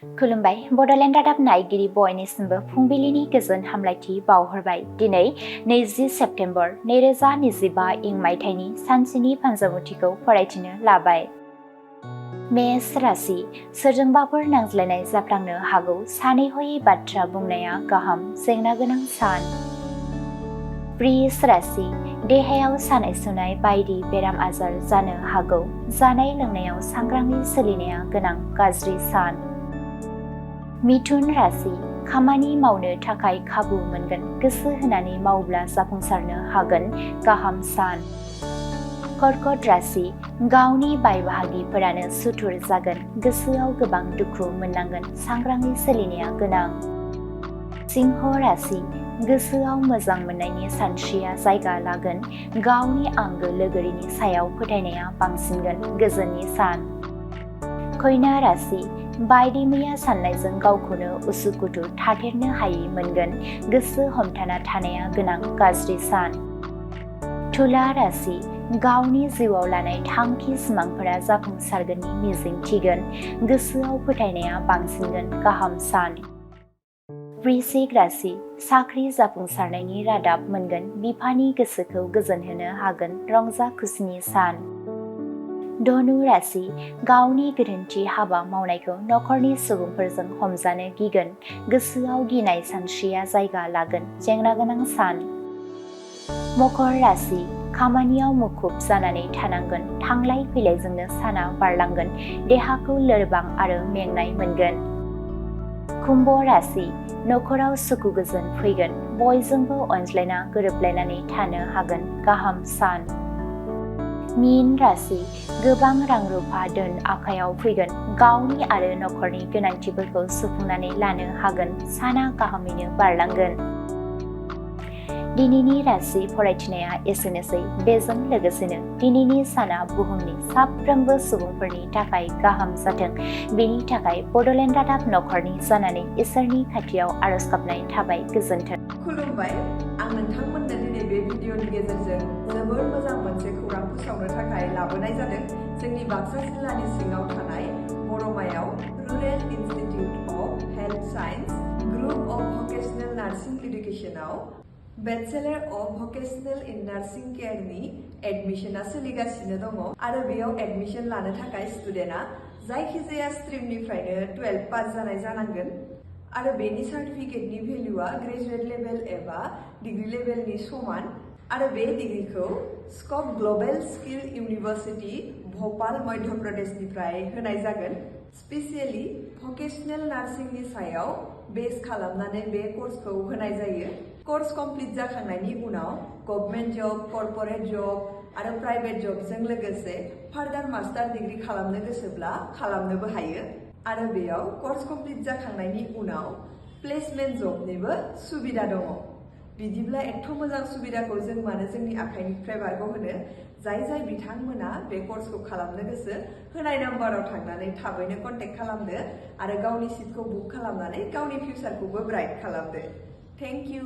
खुलुमबाय बड'लेण्ड रादाब नायगिरि बयनिसिमबो फुंबिलिनि गोजोन हामलायथि बावहरबाय। दिनै 20 सेप्तेम्बर 2025 इं मायथाइनि सानसेनि फानजामुथिखौ फरायथिनो लाबाय। मेष राशि सोरजोंबाफोर नांज्लायनाय जाफ्लांनो हागौ। सानै हयै बाथ्रा बुंनाया गाहाम। जेंना गोनां सान। वृष राशि देहायाव सानाय सुनाय बायदि बेराम आजार जानो हागौ। जानाय लोंनायाव सांग्राङै सोलिनाया गोनां। गाज्रि सान। मिथुन राशि खामानि मावनो थाखाय खाबु मोनगोन। गोसो होनानै मावब्ला जाफुंसारनो हागोन। गाहाम सान। कर्कट राशि गावनि बाय बाहागिफोरानो सुथुर जागोन। गोसोआव गोबां दुखु मोननांगोन। सांग्राङै सोलिनाया गोनां। सिंह राशि गोसोआव मोजां मोननायनि सानस्रिया जायगा लागोन। गावनि आंगो लोगोरिनि सायाव फोथायनाया बांसिनगोन। गोजोननि सान। कन्या राशि बायदि मैया साननायजों गावखौनो उसुखुथु थाथेरनो हायै मोनगोन। गोसो हमथाना थानाया गोनां। गाज्रि सान। तुला राशि गावनि जिउआव लानाय थांखि सिमांफोरा जाफुंसारगोननि मिजिं थिगोन। गोसोआव फोथायनाया बांसिनगोन। गाहाम सान। वृश्चिक राशि साख्रि जाफुंसारनायनि रादाब मोनगोन। बिफानि गोसोखौ गोजोनहोनो हागोन। रंजा खुसिनि सान। धनु राशि गावनि गोरोन्थि हाबा मावनायखौ नखरनि सुबुंफोरजों हमजानो गिगोन। गोसोआव गिनाय सानस्रिया जायगा लागोन। जेंना गोनां सान। मकर राशि खामानियाव मुखुब जानानै थानांगोन। थांलाय फैलायजोंनो साना बारलांगोन। देहाखौ लोरबां आरो मेंनाय मोनगोन। कुम्भ राशि नखराव सुखु गोजोन फैगोन। बयजोंबो अनज्लायना गोरोबलायनानै थानो हागोन। गाहाम सान। मीन राशि गोबां रां रुफा धोन आखायाव फैगोन। गावनि आरो नखरनि गोनांथिफोरखौ सुफुंनानै लानो हागोन। साना गाहामैनो बारलांगोन। दिनैनि राशि फरायथिनाया एसेनोसै। बेजों लोगोसेनो दिनैनि साना बुहुमनि साफ्रोमबो सुबुंफोरनि थाखाय गाहाम जाथों। बेनि थाखाय बड'लेण्ड रादाब नखरनि जानानै इसोरनि खाथियाव आरज गाबनाय थाबाय। गोजोन्थों। खुलुमबाय। आं नोंथांमोननो दिनै बे भिडिअनि गेजेरजों जोबोर मोजां मोनसे खौरां फोसावनो थाखाय लाबोनाय जादों। जोंनि बाक्सा जिल्लानि सिङाव थानाय बरमायाव rural institute of health science group of vocational nursing इडुकेसनाव bachelor of vocational in nursing केयारनि एडमिशना सोलिगासिनो दङ आरो बेयाव एडमिशन लानो थाखाय स्टुडेन्टआ जायखिजाया स्ट्रिमनिफ्रायनो 12 पास जानाय जानांगोन आरो बेनि सार्टिफिकेटनि भेल्युआ ग्रेजुवेट लेभेल एबा डिग्री लेभेलनि समान आरो बे डिग्रीखौ scope global skill university Bhopal Madhya प्रदेशनिफ्राय होनाय जागोन। स्पेसियेलि भकेशनेल नार्सिंनि सायाव बेस खालामनानै बे कर्सखौ होनाय जायो। कर्स कमप्लिट जाखांनायनि उनाव गभर्नमेन्ट जब, कर्परेट जब आरो प्राइभेट जबजों लोगोसे फार्दार मास्टार डिग्री खालामनो गोसोब्ला खालामनोबो हायो आरो बेयाव कर्स कमप्लिट जाखांनायनि उनाव प्लेसमेन्ट जबनिबो सुबिदा दङ। बिदिब्ला एथ' मोजां सुबिदाखौ जों मानो जोंनि आखाइनिफ्राय बारग'होनो? जाय बिथांमोना बे कर्सखौ खालामनो गोसो होनाय नाम्बाराव थांनानै थाबैनो कन्टेक्ट खालामदो आरो गावनि सिटखौ बुक खालामनानै गावनि फिउचारखौबो ब्राइट खालामदो। Thank you.